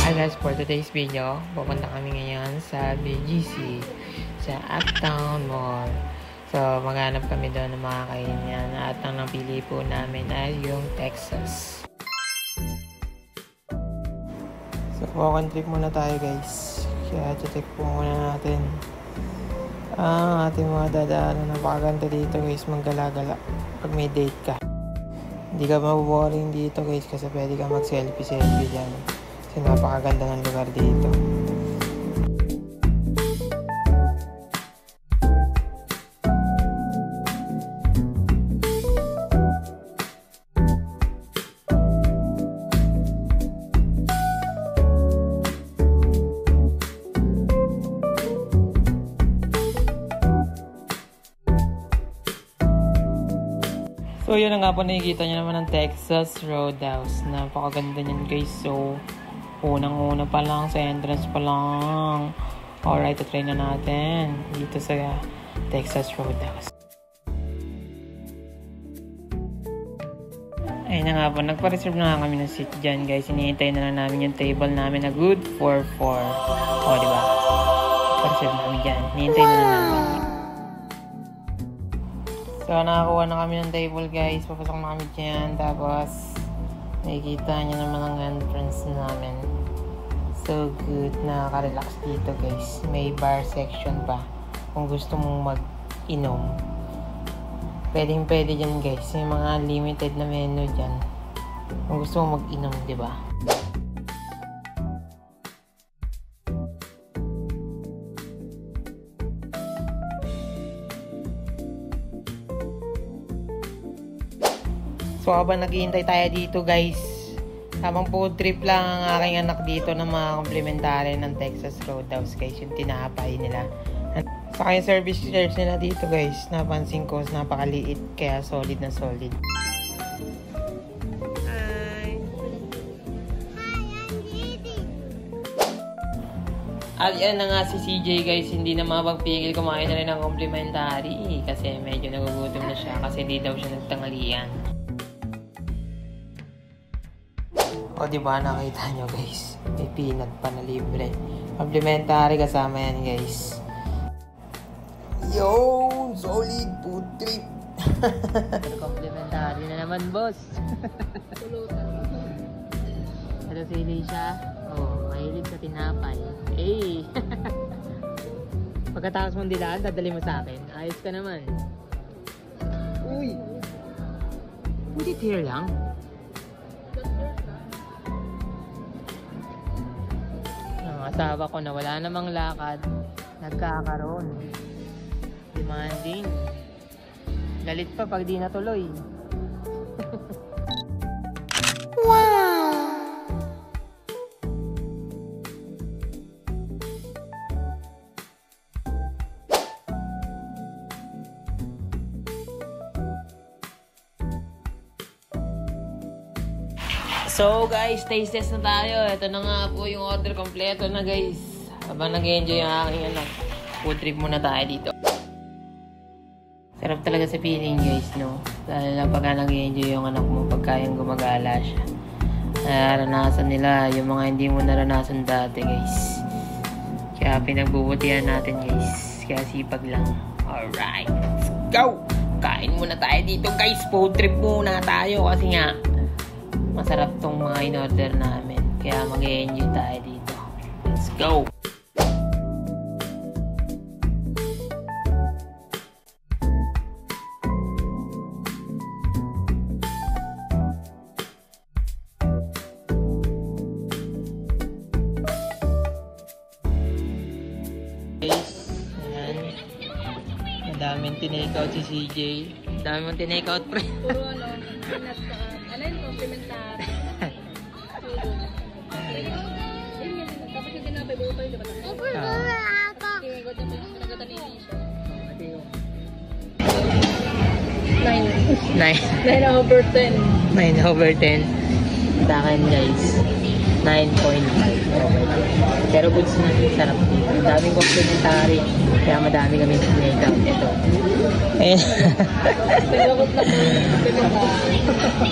Hi guys, for today's video, pupunta kami ngayon sa BGC, sa Uptown Mall. So, maghanap kami doon ng mga kainan at ang napili po namin ay yung Texas. So, walk-on trip muna tayo guys. Kaya check po muna natin ang ating mga dadaanan. Napakaganda dito guys, maggalagala pag may date ka. Hindi ka maboboring dito guys kasi pwede ka mag-selfie dyan. Kasi napakaganda ng lugar dito. So yun na nga po, nakikita nyo naman ng Texas Roadhouse. Napakaganda nyan guys. So unang-una pa lang, sa entrance pa lang. Alright, try na natin dito sa Texas Roadhouse. Ayun na nga po, nagpa-reserve na kami ng seat dyan guys. Hinihintay na lang namin yung table namin na good for 4. O diba, nagpa-reserve namin dyan. Hinihintay na lang namin. So nakakuha na kami ng table guys. Papasok na kami dyan. Tapos nakikita nyo naman ang entrance namin. So good, nakaka-relax dito guys. May bar section pa kung gusto mong mag-inom. Pwedeng-pwede dyan guys. May mga limited na menu dyan kung gusto mong mag-inom, diba? So habang naghihintay tayo dito guys, habang food trip lang ang aking anak dito ng mga komplementary ng Texas Roadhouse guys, yung tinapay nila. Saka yung service charge nila dito guys, napansin ko napakaliit kaya solid na solid. Hi! At yan na nga si CJ guys, hindi na mapagpigil kumain na rin ng komplementary kasi medyo nagugutom na siya kasi di daw siya nagtanghalian. O diba, nakita nyo guys, may peanut pa na libre. Complimentary kasama yan guys. Yo, solid food trip. Complimentary na naman boss. Ito si Alicia. Oh, mahilig sa tinapay. Hey. Pagkatapos mong dilaan, dadali mo sa akin. Ayos ka naman. Uy, hindi tier lang. Asawa ko na wala namang lakad, nagkakaroon. Demanding. Galit pa pag di natuloy. Wow! So guys, taste test na tayo. Ito na nga po yung order kompleto na guys. Habang nag-enjoy yung aking anak, food trip muna tayo dito. Sarap talaga sa feeling guys, no? Lalo na pagka nag-enjoy yung anak mo, pagka yung gumagala siya. Naranasan nila yung mga hindi mo naranasan dati guys. Kaya pinagbubutihan natin guys. Kaya sipag lang. Alright, let's go! Kain muna tayo dito guys. Food trip muna tayo kasi nga masarap tong mga in-order namin. Kaya mag-enjoy tayo dito. Let's go! Guys, ayan. Madaming tinake-out si CJ. Madami mong tinake-out pre. Puro ano, peanut sa ano yung complimentary. Ayun nga, tapos yung tinapay, buo pa yun, diba? Okay, ganda mo yung nagkatalili siya. 9 over 10. 9 over 10. Sa akin guys, 9.5 over 10. Pero goods na, sarap dito. Ang daming complimentary. Kaya madami kami tinake out. Ito. Ayan.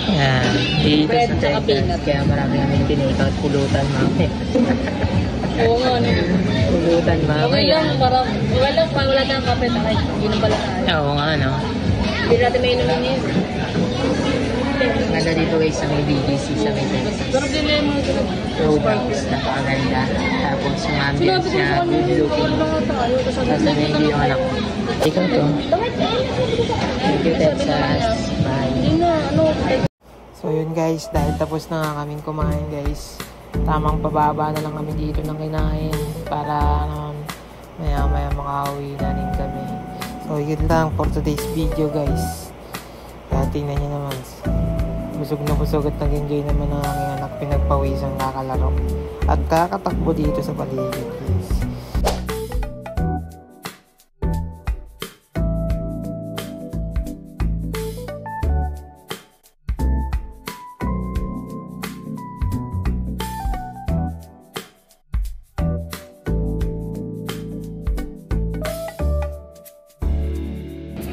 Ayan. Dito Bread sa tsaka Texas. peanut. Kaya marami kami tinake out. Pulutan mamaya. Oo nga, ano. Pulutan Okay mamaya. lang, parang wala tayong kape takay. Hindi na pala tayo. Oo nga, no? Hindi natin may inumin yun. Ganda dito guys sa may BBC sa may Texas. Pero din na yung mga ganun. Roadhouse, napakaganda. Tapos yung ambience niya, good looking. tayo. Tapos nandito yung anak ko. Ikaw to. Thank you, Texas. Bye. Hindi na, ano. So yun guys, dahil tapos na nga kaming kumain guys. Tamang pababa na lang kami dito ng kinain para maya maya makauwi na rin kami. So yun lang for today's video guys. Kaya tingnan nyo naman. Busog na busog at nag-enjoy naman ang aking anak. Pinagpawisang kakalaro. At kakatakbo dito sa paligid guys.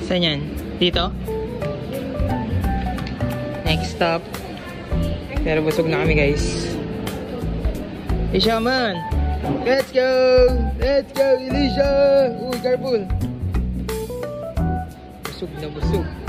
Saan yan? Dito? Next stop. Pero busog na kami guys. Elisha man! Let's go! Let's go Elisha! Uy, careful! Busog na busog.